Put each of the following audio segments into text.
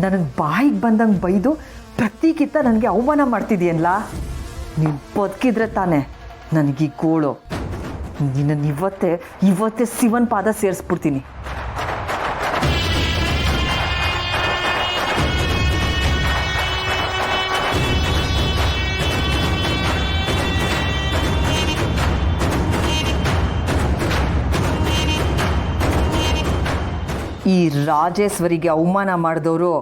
ನನಗೆ ಬಾಯಿಗೆ ಬಂದಂಗೆ ಬೈದು ಪ್ರತಿಗಿಂತ ನನಗೆ ಅವಮಾನ ಮಾಡ್ತಿದೆಯಲ್ಲ. ನೀನು ಬದುಕಿದ್ರೆ ತಾನೆ ನನಗೀ ಗೋಳು. ನಿನ್ನನ್ನು ಇವತ್ತೇ ಶಿವನ್ ಪಾದ ಸೇರಿಸ್ಬಿಡ್ತೀನಿ. ಈ ರಾಜೇಶ್ವರಿಗೆ ಅವಮಾನ ಮಾಡಿದವರು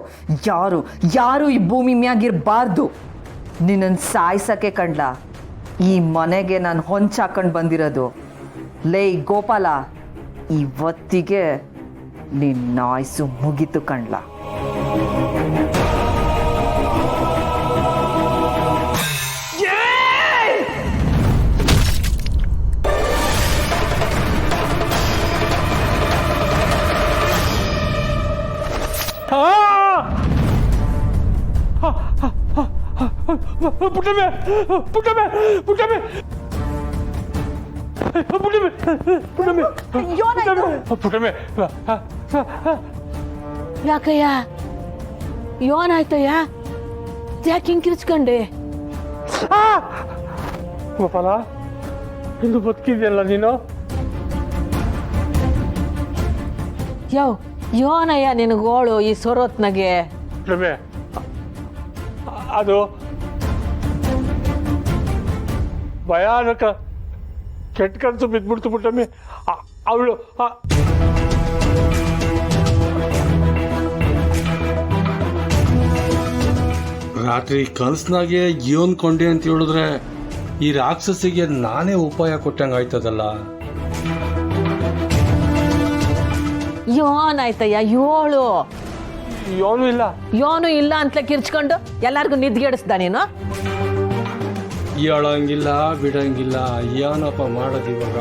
ಯಾರು ಈ ಭೂಮಿ ಮ್ಯಾಗಿರಬಾರ್ದು. ನಿನ್ನನ್ನು ಸಾಯಿಸಕ್ಕೆ ಕಂಡ್ಲ ಈ ಮನೆಗೆ ನಾನು ಹೊಂಚಾಕೊಂಡು ಬಂದಿರೋದು. ಲೇ ಗೋಪಾಲ, ಇವತ್ತಿಗೆ ನಿನ್ನ ಆಯ್ಸು ಮುಗಿತು ಕಂಡ್ಲ. ಯಾಕಯ್ಯ ಯೋನಾಯ್ತಯ್ಯ? ಯಾಕೆ ಹಿಂಗೆ ಕಿರ್ಚ್ಕೊಂಡೆ? ಗೋಪಾಲ, ಇಂದು ಬದುಕಿದ್ಯಲ್ಲ ನೀನು? ಯೋನಯ್ಯ ನಿನಗೋಳು ಈ ಸೊರೊತ್ನಾಗೆ? ಅದು ಭಯಾನಕ ಕೆಟ್ಟ ಕನಸು ಬಿದ್ದ್ಬಿಡ್ತು ಪುಟ್ಟಮ್ಮಿ. ಅವಳು ರಾತ್ರಿ ಕನಸ್ನಾಗೆ ಜೀವನ್ ಕೊಂಡೆ ಅಂತ ಹೇಳಿದ್ರೆ ಈ ರಾಕ್ಷಸಿಗೆ ನಾನೇ ಉಪಾಯ ಕೊಟ್ಟಂಗೆ ಆಯ್ತದಲ್ಲ. ಯೋನಾಯ್ತಯ್ಯ ಯೋಳು? ಯೋನು ಇಲ್ಲ ಅಂತಲೇ ಕಿರ್ಚ್ಕೊಂಡು ಎಲ್ಲಾರ್ಗು ನಿದ್ಗೆಡಿಸ್ದ ನೀನು? ಹೇಳಂಗಿಲ್ಲ ಬಿಡಂಗಿಲ್ಲ, ಏನಪ್ಪ ಮಾಡೋದು ಇವಾಗ?